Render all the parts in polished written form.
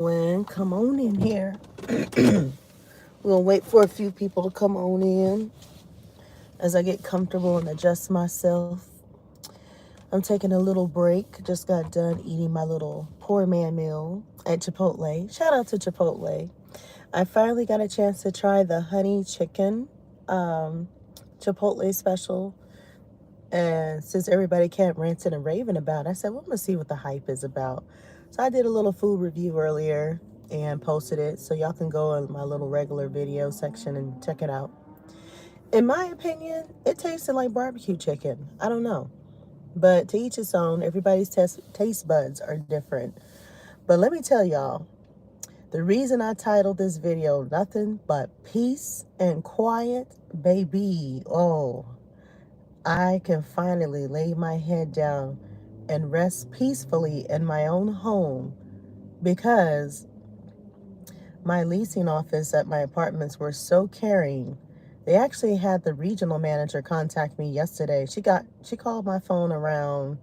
When come on in here. We'll wait for a few people to come on in as I get comfortable and adjust myself. I'm taking a little break. Just got done eating my little poor man meal at Chipotle. Shout out to Chipotle. I finally got a chance to try the honey chicken Chipotle special. And since everybody kept ranting and raving about it, I said, well, I'm going to see what the hype is about. So I did a little food review earlier and posted it. So y'all can go in my little regular video section and check it out. In my opinion, it tasted like barbecue chicken. I don't know. But to each his own, everybody's taste buds are different. But let me tell y'all, the reason I titled this video, Nothing But Peace and Quiet, baby. Oh, I can finally lay my head down and rest peacefully in my own home because my leasing office at my apartments were so caring. They actually had the regional manager contact me yesterday. She called my phone around,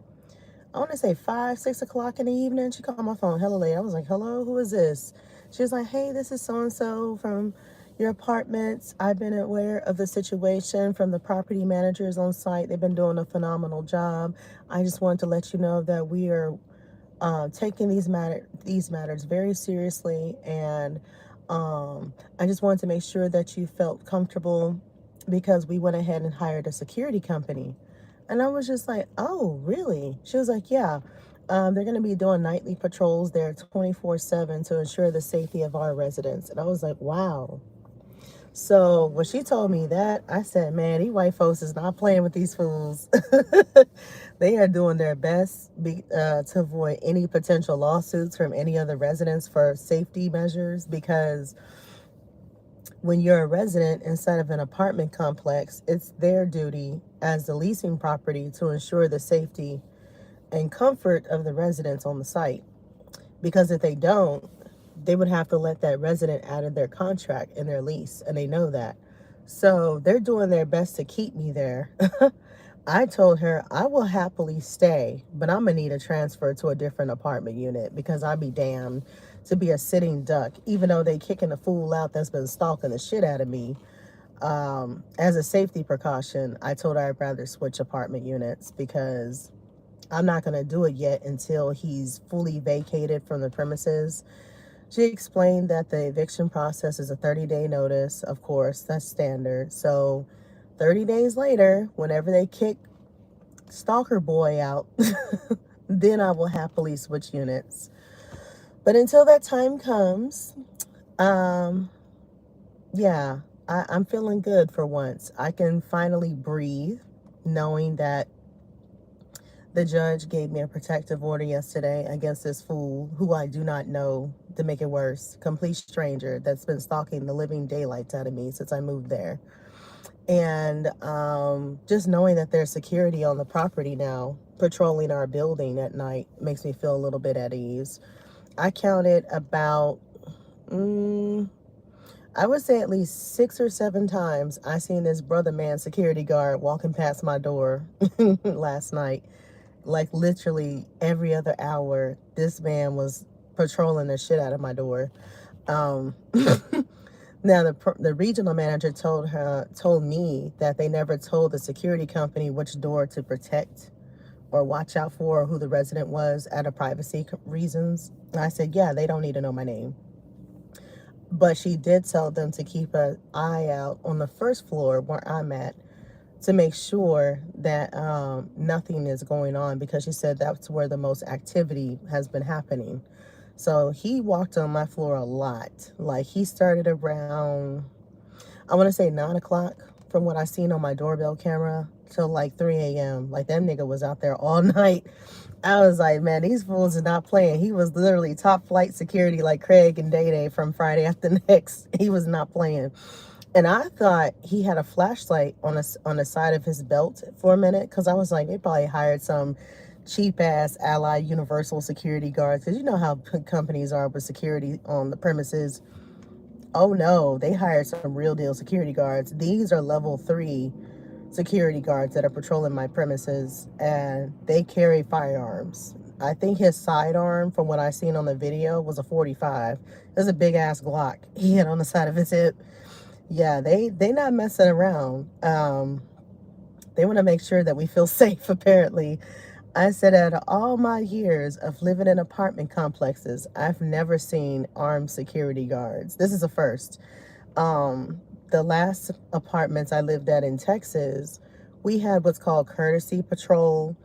I want to say 5, 6 o'clock in the evening. She called my phone hella late. I was like, hello, who is this? She was like, hey, this is so-and-so from your apartments. I've been aware of the situation from the property managers on site. They've been doing a phenomenal job. I just wanted to let you know that we are taking these matters very seriously, and I just wanted to make sure that you felt comfortable because we went ahead and hired a security company. And I was just like, oh, really? She was like, yeah. They're going to be doing nightly patrols there 24/7 to ensure the safety of our residents. And I was like, wow. So when she told me that, I said, man, these white folks is not playing with these fools. They are doing their best to avoid any potential lawsuits from any other residents for safety measures, because when you're a resident inside of an apartment complex, it's their duty as the leasing property to ensure the safety and comfort of the residents on the site. Because if they don't, they would have to let that resident out of their contract and their lease, and they know that. So they're doing their best to keep me there. I told her I will happily stay, but I'm gonna need a transfer to a different apartment unit because I'd be damned to be a sitting duck, even though they kicking a fool out that's been stalking the shit out of me. As a safety precaution, I told her I'd rather switch apartment units because I'm not gonna do it yet until he's fully vacated from the premises. She explained that the eviction process is a 30-day notice. Of course, that's standard. So 30 days later, whenever they kick Stalker Boy out, then I will happily switch units. But until that time comes, um, yeah, I'm feeling good for once. I can finally breathe knowing that the judge gave me a protective order yesterday against this fool who I do not know, to make it worse. Complete stranger that's been stalking the living daylights out of me since I moved there. And just knowing that there's security on the property now, patrolling our building at night, makes me feel a little bit at ease. I counted about, I would say at least 6 or 7 times I seen this brother man security guard walking past my door last night. Like literally every other hour, this man was patrolling the shit out of my door. Um, Now the regional manager told me that they never told the security company which door to protect or watch out for, or who the resident was, out of privacy reasons. And I said, yeah, they don't need to know my name. But she did tell them to keep an eye out on the first floor where I'm at to make sure that nothing is going on, because she said that's where the most activity has been happening. So he walked on my floor a lot. Like he started around, I want to say 9 o'clock from what I seen on my doorbell camera till like 3 a.m. Like that nigga was out there all night. I was like, man, these fools are not playing. He was literally top flight security like Craig and Day Day from Friday After Next. He was not playing. And I thought he had a flashlight on the side of his belt for a minute, because I was like, they probably hired some cheap ass Allied Universal security guards, because you know how companies are with security on the premises. Oh no, they hired some real deal security guards. These are level 3 security guards that are patrolling my premises, and they carry firearms. I think his sidearm, from what I seen on the video, was a 45. It was a big ass Glock he had on the side of his hip. Yeah, they not messing around. They want to make sure that we feel safe, apparently. I said, out of all my years of living in apartment complexes, I've never seen armed security guards. This is a first. The last apartments I lived at in Texas, we had what's called courtesy patrol,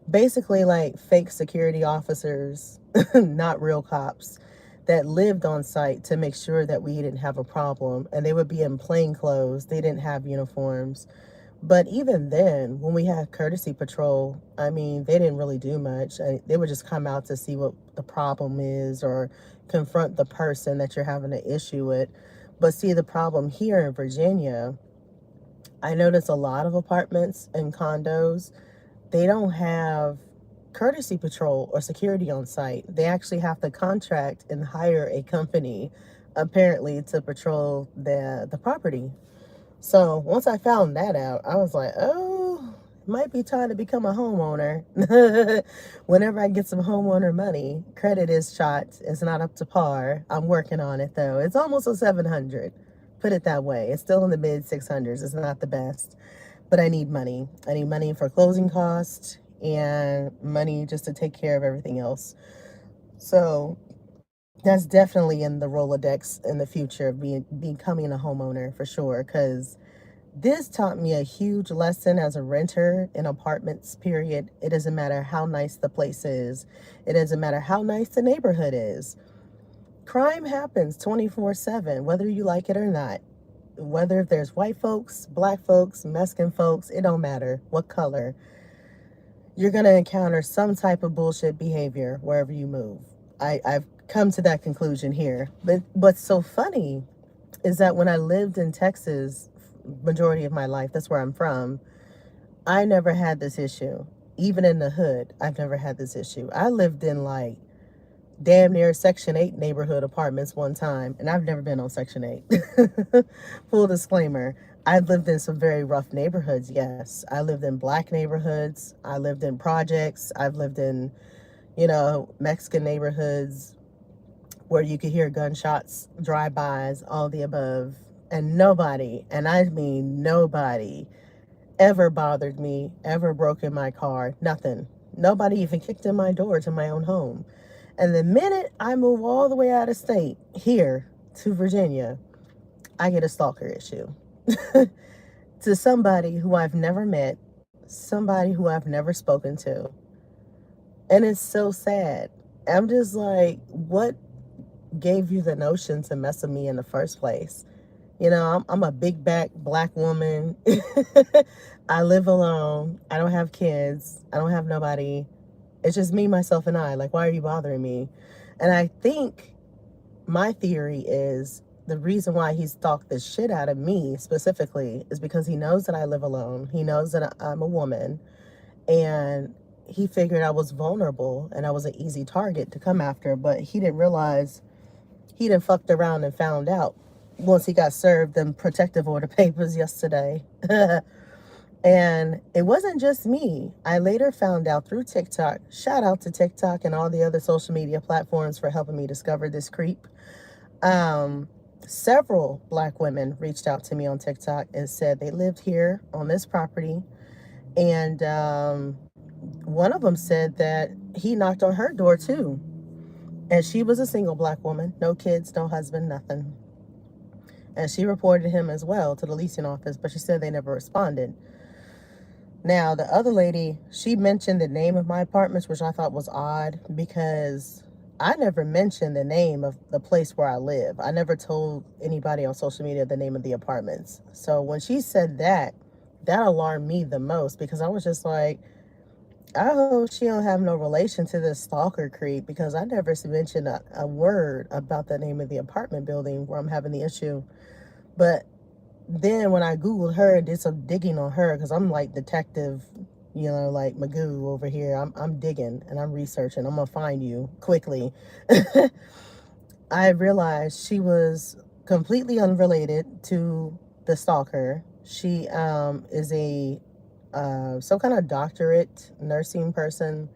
basically like fake security officers, not real cops, that lived on site to make sure that we didn't have a problem. And they would be in plain clothes, they didn't have uniforms. But even then, when we had courtesy patrol, I mean, they didn't really do much. They would just come out to see what the problem is or confront the person that you're having an issue with. But see, the problem here in Virginia, I notice a lot of apartments and condos, they don't have courtesy patrol or security on site. They actually have to contract and hire a company, apparently, to patrol the property. So once I found that out, I was like, oh, it might be time to become a homeowner. Whenever I get some homeowner money, credit is shot. It's not up to par. I'm working on it though. It's almost a 700. Put it that way. It's still in the mid 600s. It's not the best, but I need money. I need money for closing costs and money just to take care of everything else. So that's definitely in the Rolodex in the future of becoming a homeowner for sure. Because this taught me a huge lesson as a renter in apartments, period. It doesn't matter how nice the place is. It doesn't matter how nice the neighborhood is. Crime happens 24/7, whether you like it or not. Whether if there's white folks, black folks, Mexican folks, it don't matter what color. You're going to encounter some type of bullshit behavior wherever you move. I've come to that conclusion here. But what's so funny is that when I lived in Texas, majority of my life, that's where I'm from, I never had this issue. Even in the hood, I've never had this issue. I lived in like damn near Section 8 neighborhood apartments one time, and I've never been on Section 8. Full disclaimer, I've lived in some very rough neighborhoods, yes. I lived in black neighborhoods. I lived in projects. I've lived in, Mexican neighborhoods where you could hear gunshots, drive-bys, all the above. And nobody, and I mean nobody, ever bothered me, ever broke in my car, nothing. Nobody even kicked in my door to my own home. And the minute I move all the way out of state, here to Virginia, I get a stalker issue. To somebody who I've never met, somebody who I've never spoken to. And it's so sad. I'm just like, what gave you the notion to mess with me in the first place? I'm a big back black woman. I live alone. I don't have kids. I don't have nobody. It's just me, myself, and I. Like, why are you bothering me? And I think my theory is the reason why he stalked the shit out of me specifically is because he knows that I live alone. He knows that I'm a woman. And he figured I was vulnerable and I was an easy target to come after. But he didn't realize he done fucked around and found out once he got served them protective order papers yesterday. And it wasn't just me. I later found out through TikTok. Shout out to TikTok and all the other social media platforms for helping me discover this creep. Several black women reached out to me on TikTok and said they lived here on this property. And one of them said that he knocked on her door too. And she was a single black woman, no kids, no husband, nothing. And she reported him as well to the leasing office, but she said they never responded. Now, the other lady, she mentioned the name of my apartments, which I thought was odd because I never mentioned the name of the place where I live. I never told anybody on social media the name of the apartments. So when she said that, that alarmed me the most because I was just like, I hope she don't have no relation to this stalker creep because I never mentioned a word about the name of the apartment building where I'm having the issue. But then when I Googled her and did some digging on her, because I'm like detective, like Magoo over here, I'm digging and I'm researching. I'm going to find you quickly. I realized she was completely unrelated to the stalker. She is a some kind of doctorate nursing person.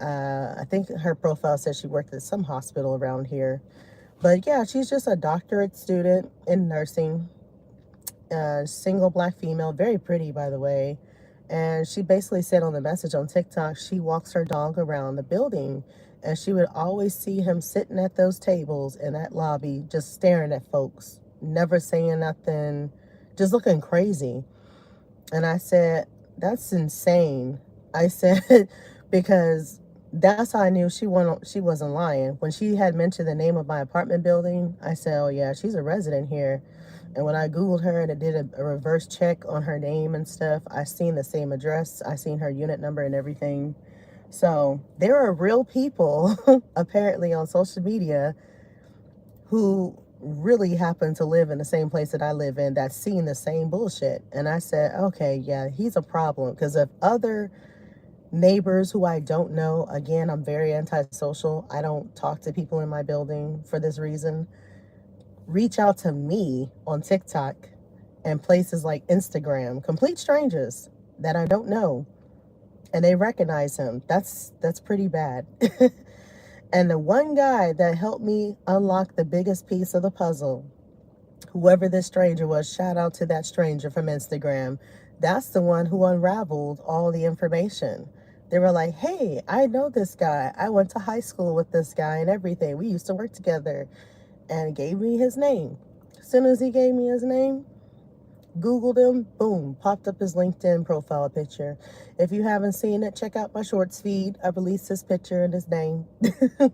I think her profile says she worked at some hospital around here. But yeah, she's just a doctorate student in nursing, single black female, very pretty, by the way. And she basically said on the message on TikTok, she walks her dog around the building and she would always see him sitting at those tables in that lobby, just staring at folks, never saying nothing, just looking crazy. And I said, that's insane. I said, because that's how I knew she wasn't lying. When she had mentioned the name of my apartment building, I said, oh yeah, she's a resident here. And when I Googled her and it did a reverse check on her name and stuff, I seen the same address. I seen her unit number and everything. So there are real people apparently on social media who really happen to live in the same place that I live in that's seeing the same bullshit. And I said, okay, yeah, he's a problem. Because if other neighbors who I don't know, again, I'm very antisocial. I don't talk to people in my building for this reason. Reach out to me on TikTok and places like Instagram, complete strangers that I don't know, and they recognize him. That's pretty bad. And the one guy that helped me unlock the biggest piece of the puzzle, whoever this stranger was, shout out to that stranger from Instagram. That's the one who unraveled all the information. They were like, hey, I know this guy. I went to high school with this guy and everything. We used to work together. And gave me his name. As soon as he gave me his name, Googled him, boom, popped up his LinkedIn profile picture. If you haven't seen it, check out my shorts feed. I released his picture and his name,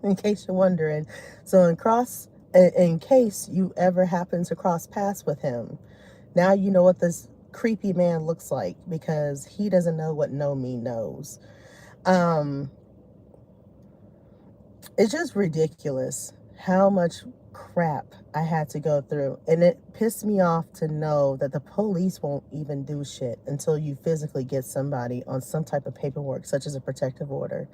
in case you're wondering. So in case you ever happen to cross paths with him, now you know what this creepy man looks like, because he doesn't know what know me knows. It's just ridiculous how much crap I had to go through. And it pissed me off to know that the police won't even do shit until you physically get somebody on some type of paperwork, such as a protective order.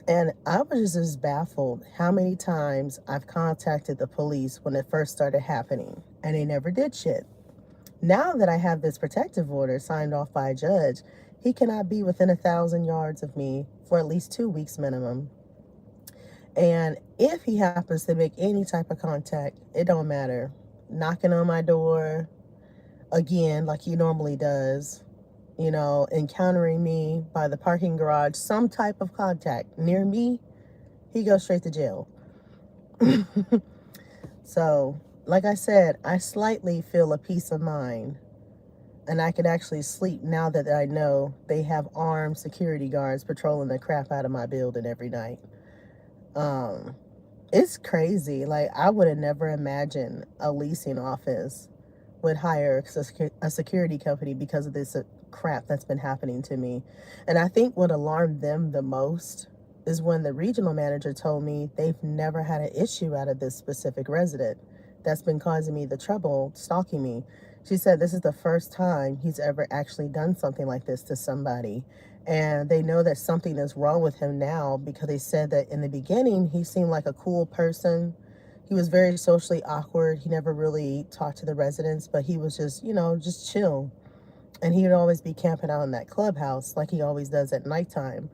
And I was just baffled how many times I've contacted the police when it first started happening, and they never did shit. Now that I have this protective order signed off by a judge, he cannot be within 1,000 yards of me for at least 2 weeks minimum. And if he happens to make any type of contact, it don't matter. Knocking on my door again, like he normally does, encountering me by the parking garage, some type of contact near me, he goes straight to jail. So, like I said, I slightly feel a peace of mind. And I can actually sleep now that I know they have armed security guards patrolling the crap out of my building every night. It's crazy. Like, I would have never imagined a leasing office would hire a security company because of this crap that's been happening to me. And I think what alarmed them the most is when the regional manager told me they've never had an issue out of this specific resident that's been causing me the trouble, stalking me. She said this is the first time he's ever actually done something like this to somebody. And they know that something is wrong with him now, because they said that in the beginning, he seemed like a cool person. He was very socially awkward. He never really talked to the residents, but he was just, just chill. And he would always be camping out in that clubhouse like he always does at nighttime.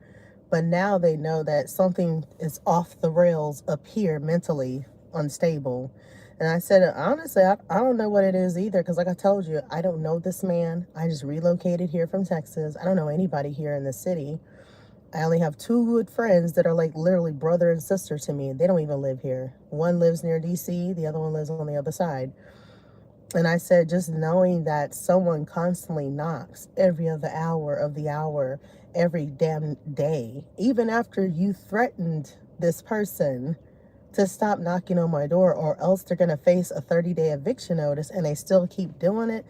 But now they know that something is off the rails up here, mentally unstable. And I said, honestly, I don't know what it is either, because like I told you, I don't know this man. I just relocated here from Texas. I don't know anybody here in the city. I only have 2 good friends that are like literally brother and sister to me. They don't even live here. One lives near DC, the other one lives on the other side. And I said, just knowing that someone constantly knocks every other hour of the hour, every damn day, even after you threatened this person to stop knocking on my door, or else they're going to face a 30-day eviction notice, and they still keep doing it,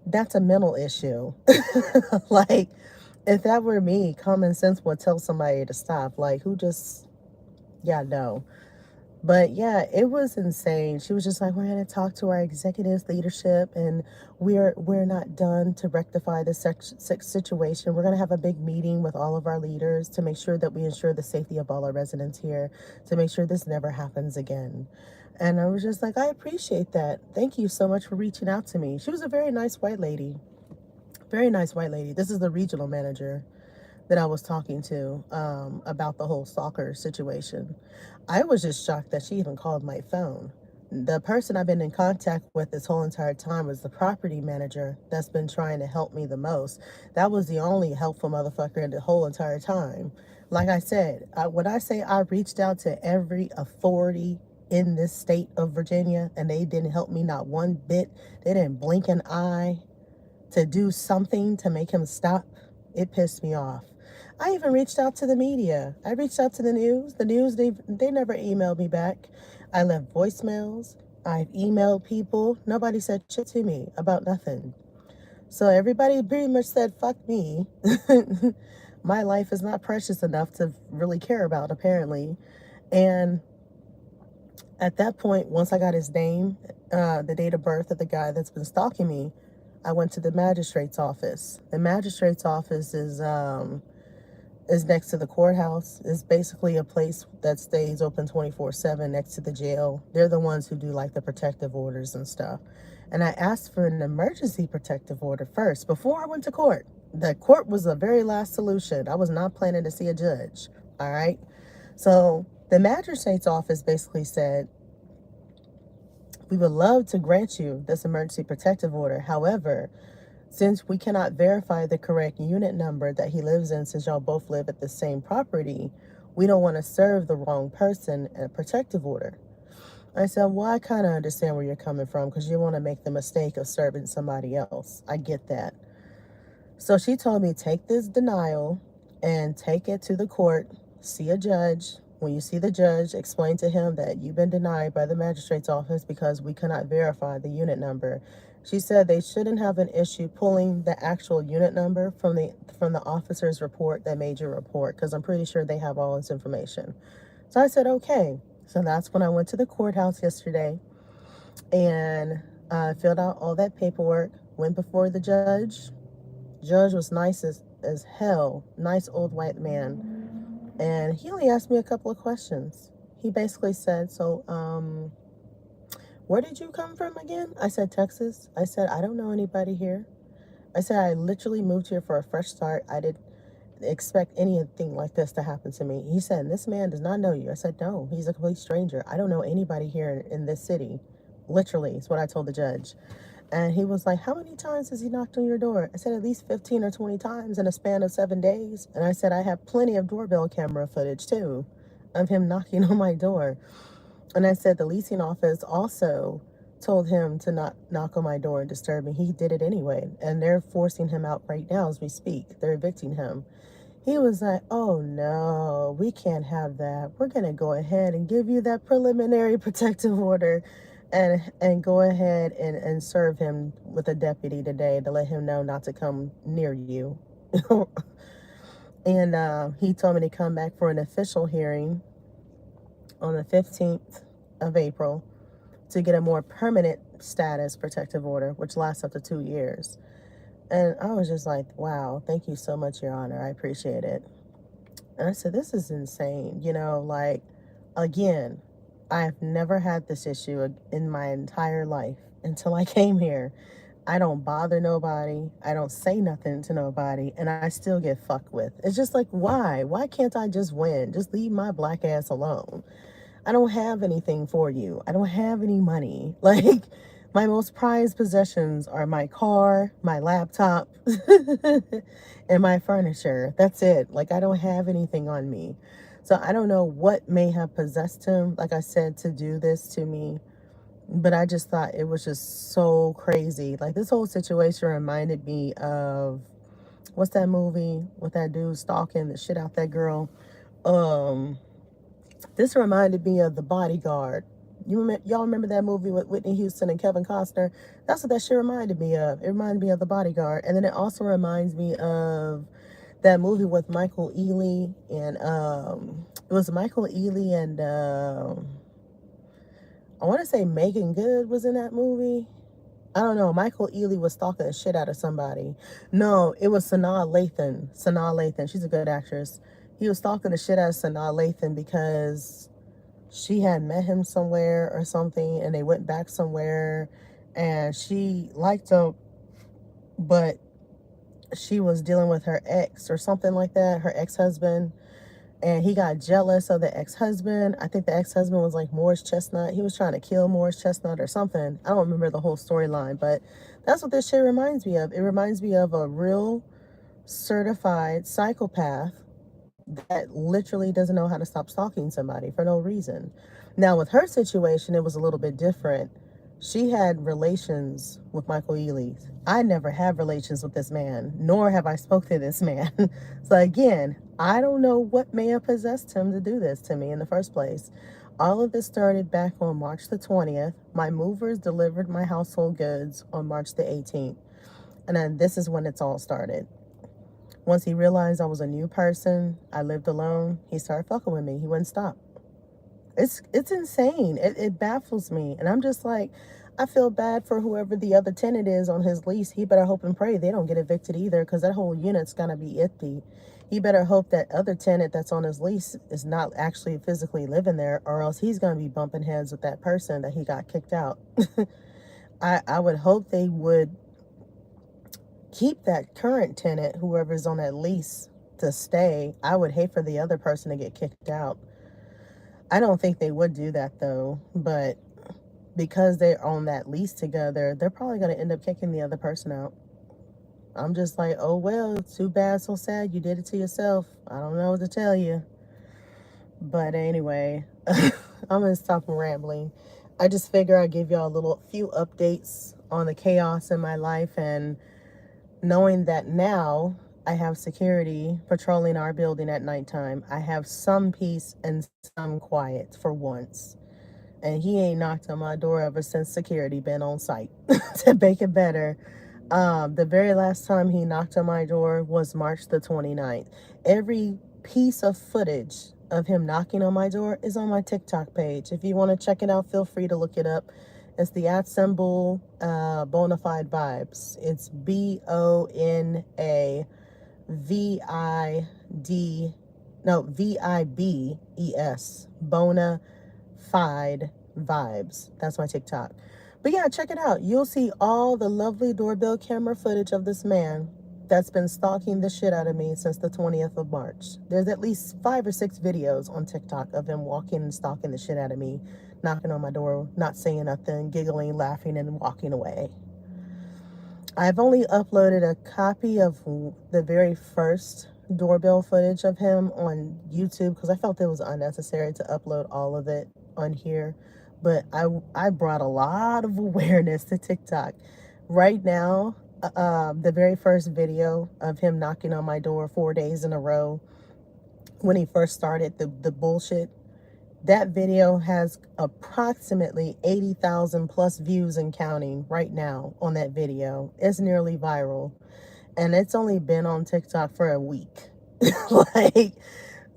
that's a mental issue. Like, if that were me, common sense would tell somebody to stop. Like, no. But yeah, it was insane. She was just like, we're going to talk to our executive leadership, and we're not done to rectify this situation. We're going to have a big meeting with all of our leaders to make sure that we ensure the safety of all our residents here, to make sure this never happens again. And I was just like, I appreciate that. Thank you so much for reaching out to me. She was a very nice white lady. Very nice white lady. This is the regional manager. that I was talking to about the whole stalker situation. I was just shocked that she even called my phone. The person I've been in contact with this whole entire time was the property manager that's been trying to help me the most. That was the only helpful motherfucker in the whole entire time. Like I said, when I say I reached out to every authority in this state of Virginia and they didn't help me not one bit, they didn't blink an eye to do something to make him stop, it pissed me off. I even reached out to the media. I reached out to the news. The news, they never emailed me back. I left voicemails. I've emailed people. Nobody said shit to me about nothing. So everybody pretty much said, fuck me. My life is not precious enough to really care about, apparently. And at that point, once I got his name, the date of birth of the guy that's been stalking me, I went to the magistrate's office. The magistrate's office is next to the courthouse. It's basically a place that stays open 24/7 next to the jail. They're the ones who do like the protective orders and stuff. And I asked for an emergency protective order first before I went to court. The court was the very last solution. I was not planning to see a judge. All right. So the magistrate's office basically said, we would love to grant you this emergency protective order. However, since we cannot verify the correct unit number that he lives in, since y'all both live at the same property, we don't want to serve the wrong person a protective order. I said, well, I kind of understand where you're coming from because you want to make the mistake of serving somebody else. I get that. So she told me, take this denial and take it to the court, see a judge. When you see the judge, explain to him that you've been denied by the magistrate's office because we cannot verify the unit number. She said they shouldn't have an issue pulling the actual unit number from the officer's report that made your report, because I'm pretty sure they have all this information. So I said, okay. So that's when I went to the courthouse yesterday and filled out all that paperwork, went before the judge. Judge was nice as hell, nice old white man. And he only asked me a couple of questions. He basically said, so, where did you come from again? I said, Texas. I said, I don't know anybody here. I said, I literally moved here for a fresh start. I didn't expect anything like this to happen to me. He said, this man does not know you. I said, no, he's a complete stranger. I don't know anybody here in this city. Literally, is what I told the judge. And he was like, how many times has he knocked on your door? I said, at least 15 or 20 times in a span of 7 days. And I said, I have plenty of doorbell camera footage, too, of him knocking on my door. And I said, the leasing office also told him to not knock on my door and disturb me. He did it anyway. And they're forcing him out right now as we speak. They're evicting him. He was like, oh, no, we can't have that. We're going to go ahead and give you that preliminary protective order and go ahead and serve him with a deputy today to let him know not to come near you. And he told me to come back for an official hearing on the 15th of April to get a more permanent status protective order, which lasts up to 2 years. And I was just like, wow, thank you so much, Your Honor. I appreciate it. And I said, this is insane. You know, like, again, I've never had this issue in my entire life until I came here. I don't bother nobody. I don't say nothing to nobody. And I still get fucked with. It's just like, why? Why can't I just win? Just leave my black ass alone. I don't have anything for you. I don't have any money. Like, my most prized possessions are my car, my laptop, and my furniture. That's it. Like, I don't have anything on me. So I don't know what may have possessed him, like I said, to do this to me. But I just thought it was just so crazy. Like, this whole situation reminded me of, what's that movie with that dude stalking the shit out that girl? This reminded me of The Bodyguard. Y'all remember that movie with Whitney Houston and Kevin Costner? That's what that shit reminded me of. It reminded me of The Bodyguard. And then it also reminds me of that movie with Michael Ealy and it was Michael Ealy and I want to say Megan Good was in that movie. I don't know. Michael Ealy was stalking the shit out of somebody. No, it was Sanaa Lathan. Sanaa Lathan. She's a good actress. He was stalking the shit out of Sanaa Lathan because she had met him somewhere or something, and they went back somewhere, and she liked him, but she was dealing with her ex or something like that, her ex-husband, and he got jealous of the ex-husband. I think the ex-husband was like Morris Chestnut. He was trying to kill Morris Chestnut or something. I don't remember the whole storyline, but that's what this shit reminds me of. It reminds me of a real certified psychopath that literally doesn't know how to stop stalking somebody for no reason. Now, with her situation, it was a little bit different. She had relations with Michael Ealy. I never have relations with this man, nor have I spoke to this man. So again, I don't know what may have possessed him to do this to me in the first place. All of this started back on March the 20th. My movers delivered my household goods on March the 18th. And then this is when it's all started. Once he realized I was a new person, I lived alone, he started fucking with me. He wouldn't stop. It's insane. It baffles me. And I'm just like, I feel bad for whoever the other tenant is on his lease. He better hope and pray they don't get evicted either, because that whole unit's gonna be empty. He better hope that other tenant that's on his lease is not actually physically living there, or else he's gonna be bumping heads with that person that he got kicked out. I would hope they would keep that current tenant, whoever's on that lease, to stay. I would hate for the other person to get kicked out. I don't think they would do that though, but because they're on that lease together, they're probably going to end up kicking the other person out. I'm just like, oh well, too bad, so sad, you did it to yourself. I don't know what to tell you. But anyway, I'm going to stop rambling. I just figure I'd give y'all a little few updates on the chaos in my life, and knowing that now I have security patrolling our building at nighttime, I have some peace and some quiet for once. And he ain't knocked on my door ever since security been on site to make it better. The very last time he knocked on my door was March the 29th. Every piece of footage of him knocking on my door is on my TikTok page. If you want to check it out, feel free to look it up. It's the @ Bonafide Vibes. It's VIBES. Bonafide Vibes. That's my TikTok. But yeah, check it out. You'll see all the lovely doorbell camera footage of this man that's been stalking the shit out of me since the 20th of March. There's at least 5 or 6 videos on TikTok of him walking and stalking the shit out of me, knocking on my door, not saying nothing, giggling, laughing, and walking away. I've only uploaded a copy of the very first doorbell footage of him on YouTube because I felt it was unnecessary to upload all of it on here. But I brought a lot of awareness to TikTok. Right now, the very first video of him knocking on my door 4 days in a row when he first started the bullshit, that video has approximately 80,000 plus views and counting right now on that video. It's nearly viral. And it's only been on TikTok for a week. like,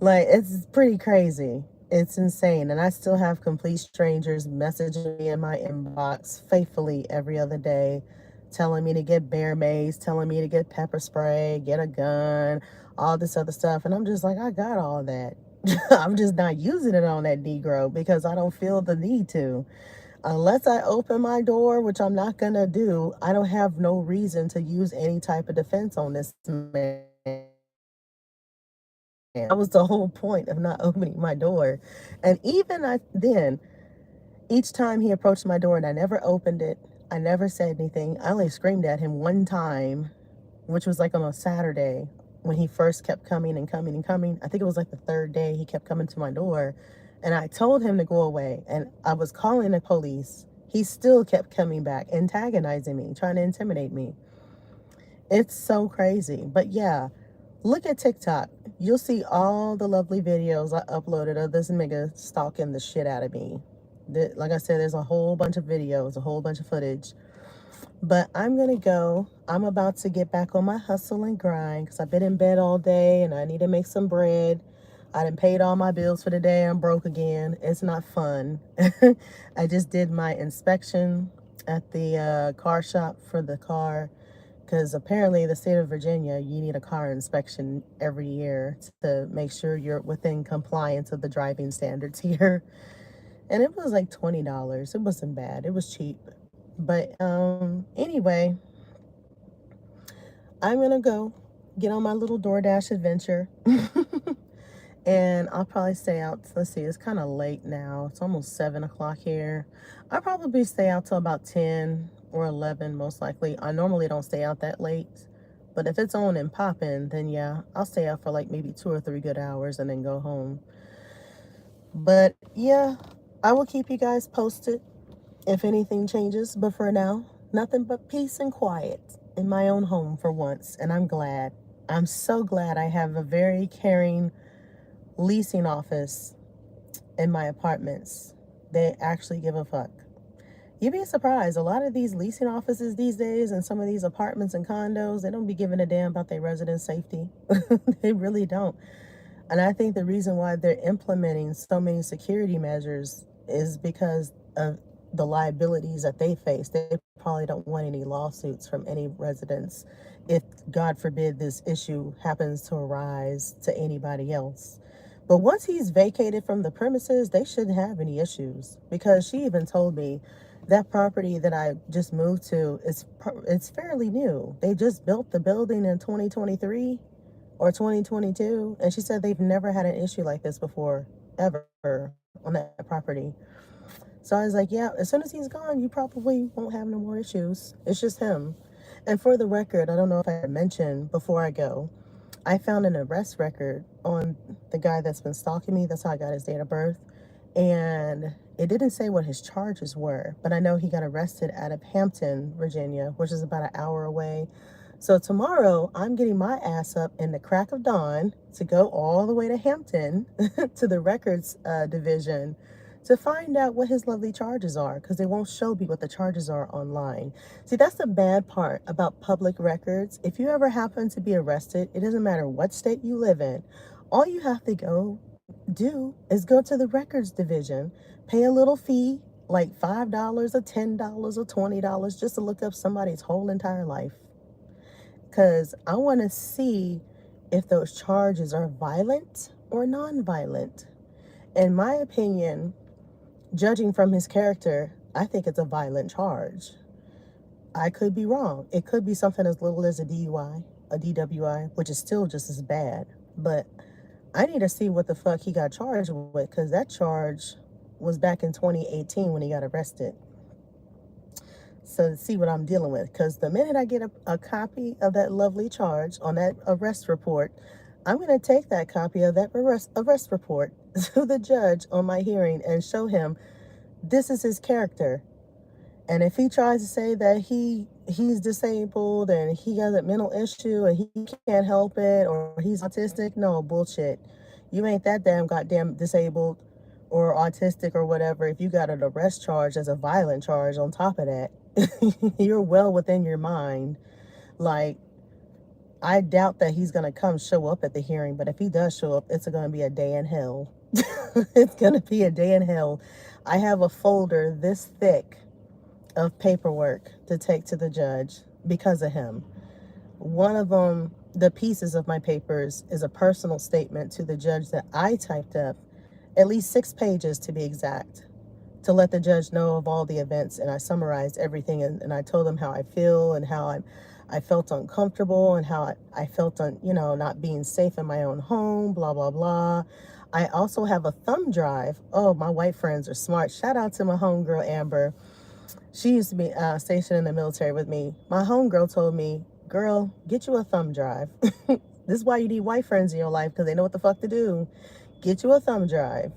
it's pretty crazy. It's insane. And I still have complete strangers messaging me in my inbox faithfully every other day, telling me to get bear mace, telling me to get pepper spray, get a gun, all this other stuff. And I'm just like, I got all that. I'm just not using it on that Negro because I don't feel the need to. Unless I open my door, which I'm not going to do, I don't have no reason to use any type of defense on this man. That was the whole point of not opening my door. And even then, each time he approached my door and I never opened it, I never said anything. I only screamed at him one time, which was like on a Saturday when he first kept coming and coming and coming. I think it was like the 3rd day he kept coming to my door. And I told him to go away. And I was calling the police. He still kept coming back, antagonizing me, trying to intimidate me. It's so crazy. But yeah, look at TikTok. You'll see all the lovely videos I uploaded of this nigga stalking the shit out of me. Like I said, there's a whole bunch of videos, a whole bunch of footage. But I'm going to go. I'm about to get back on my hustle and grind because I've been in bed all day and I need to make some bread. I done paid all my bills for the day. I'm broke again. It's not fun. I just did my inspection at the car shop for the car because apparently the state of Virginia, you need a car inspection every year to make sure you're within compliance of the driving standards here. And it was like $20. It wasn't bad. It was cheap. But anyway, I'm gonna go get on my little DoorDash adventure. And I'll probably stay out. Let's see, it's kind of late now. It's almost 7 o'clock here. I'll probably stay out till about 10 or 11, most likely. I normally don't stay out that late, but if it's on and popping, then yeah, I'll stay out for like maybe 2 or 3 good hours and then go home. But yeah, I will keep you guys posted if anything changes. But for now, nothing but peace and quiet in my own home for once. And I'm glad. I'm so glad I have a very caring leasing office in my apartments. They actually give a fuck. You'd be surprised. A lot of these leasing offices these days and some of these apartments and condos, they don't be giving a damn about their residents' safety. They really don't. And I think the reason why they're implementing so many security measures is because of the liabilities that they face. They probably don't want any lawsuits from any residents if, God forbid, this issue happens to arise to anybody else. But once he's vacated from the premises, they shouldn't have any issues, because she even told me that property that I just moved to it's fairly new. They just built the building in 2023 or 2022, and she said they've never had an issue like this before, ever, on that property. So I was like, yeah, as soon as he's gone, you probably won't have no more issues. It's just him. And for the record, I don't know if I mentioned before I go, I found an arrest record on the guy that's been stalking me. That's how I got his date of birth. And it didn't say what his charges were, but I know he got arrested out of Hampton, Virginia, which is about an hour away. So tomorrow, I'm getting my ass up in the crack of dawn to go all the way to Hampton to the records division to find out what his lovely charges are, because they won't show me what the charges are online. See, that's the bad part about public records. If you ever happen to be arrested, it doesn't matter what state you live in. All you have to do is go to the records division, pay a little fee, like $5 or $10 or $20, just to look up somebody's whole entire life. Because I want to see if those charges are violent or non-violent. In my opinion, judging from his character, I think it's a violent charge. I could be wrong. It could be something as little as a DUI, a DWI, which is still just as bad. But I need to see what the fuck he got charged with, because that charge was back in 2018 when he got arrested. So see what I'm dealing with, because the minute I get a copy of that lovely charge on that arrest report, I'm going to take that copy of that arrest report to the judge on my hearing and show him this is his character. And if he tries to say that he's disabled and he has a mental issue and he can't help it, or he's autistic, no, bullshit. You ain't that damn goddamn disabled or autistic or whatever if you got an arrest charge as a violent charge on top of that. You're well within your mind. Like, I doubt that he's going to show up at the hearing, but if he does show up, it's going to be a day in hell. It's going to be a day in hell. I have a folder this thick of paperwork to take to the judge because of him. One of them, the pieces of my papers, is a personal statement to the judge that I typed up, at least 6 pages to be exact, to let the judge know of all the events. And I summarized everything, and I told him how I feel and how I felt uncomfortable and how I felt not being safe in my own home, blah, blah, blah. I also have a thumb drive. Oh, my white friends are smart. Shout out to my homegirl, Amber. She used to be stationed in the military with me. My homegirl told me, girl, get you a thumb drive. This is why you need white friends in your life, because they know what the fuck to do. Get you a thumb drive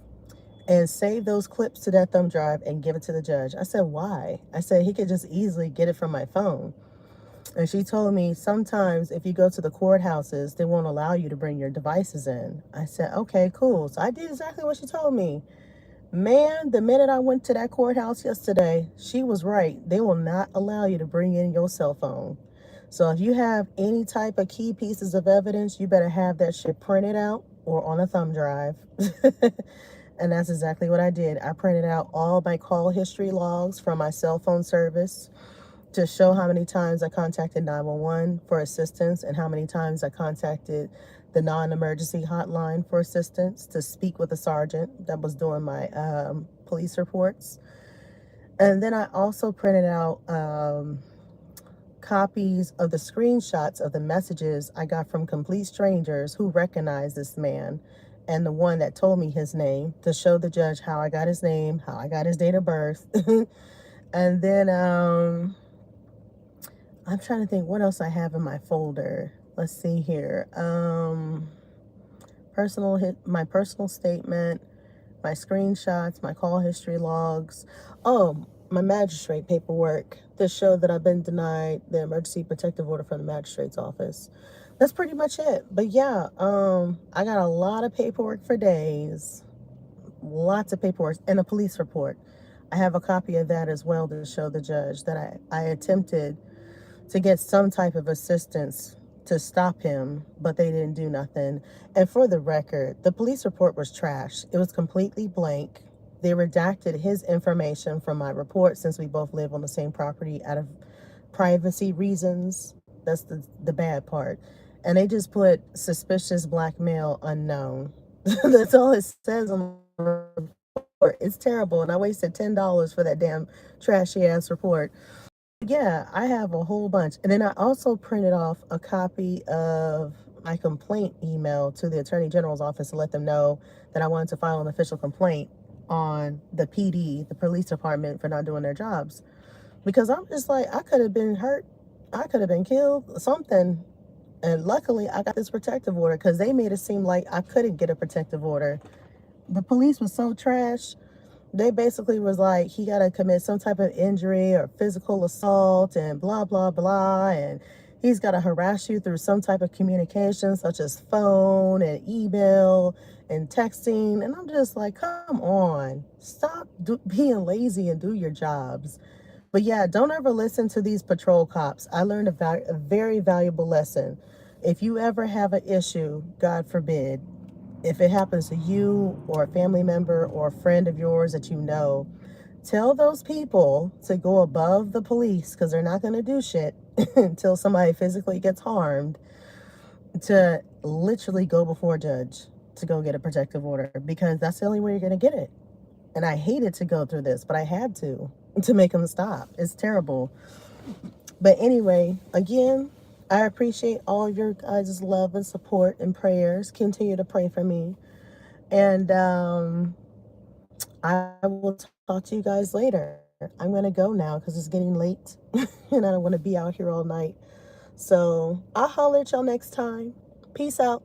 and save those clips to that thumb drive and give it to the judge. I said, why? I said, he could just easily get it from my phone. And she told me sometimes if you go to the courthouses, they won't allow you to bring your devices in. I said, okay, cool. So I did exactly what she told me. Man, the minute I went to that courthouse yesterday, she was right. They will not allow you to bring in your cell phone. So if you have any type of key pieces of evidence, you better have that shit printed out or on a thumb drive. And that's exactly what I did. I printed out all my call history logs from my cell phone service to show how many times I contacted 911 for assistance and how many times I contacted the non-emergency hotline for assistance to speak with a sergeant that was doing my police reports. And then I also printed out copies of the screenshots of the messages I got from complete strangers who recognize this man and the one that told me his name, to show the judge how I got his name, how I got his date of birth. And then I'm trying to think what else I have in my folder. Let's see here. My personal statement, my screenshots, my call history logs. Oh, my magistrate paperwork to show that I've been denied the emergency protective order from the magistrate's office. That's pretty much it. But yeah, I got a lot of paperwork for days. Lots of paperwork and a police report. I have a copy of that as well to show the judge that I attempted to get some type of assistance to stop him, but they didn't do nothing. And for the record, the police report was trash. It was completely blank. They redacted his information from my report since we both live on the same property out of privacy reasons. That's the bad part. And they just put suspicious black male unknown. That's all it says on the report. It's terrible. And I wasted $10 for that damn trashy ass report. Yeah, I have a whole bunch. And then I also printed off a copy of my complaint email to the Attorney General's office to let them know that I wanted to file an official complaint on the PD, the police department, for not doing their jobs. Because I'm just like, I could have been hurt. I could have been killed, something. And luckily, I got this protective order because they made it seem like I couldn't get a protective order. The police was so trash. They basically was like, he got to commit some type of injury or physical assault and blah, blah, blah. And he's got to harass you through some type of communication, such as phone and email and texting. And I'm just like, come on, stop being lazy and do your jobs. But yeah, don't ever listen to these patrol cops. I learned a very valuable lesson. If you ever have an issue, God forbid, if it happens to you or a family member or a friend of yours that you know, tell those people to go above the police, because they're not going to do shit until somebody physically gets harmed, to literally go before a judge to go get a protective order, because that's the only way you're going to get it. And I hated to go through this, but I had to make them stop. It's terrible. But anyway, again, I appreciate all your guys' love and support and prayers. Continue to pray for me. And I will talk to you guys later. I'm going to go now because it's getting late and I don't want to be out here all night. So I'll holler at y'all next time. Peace out.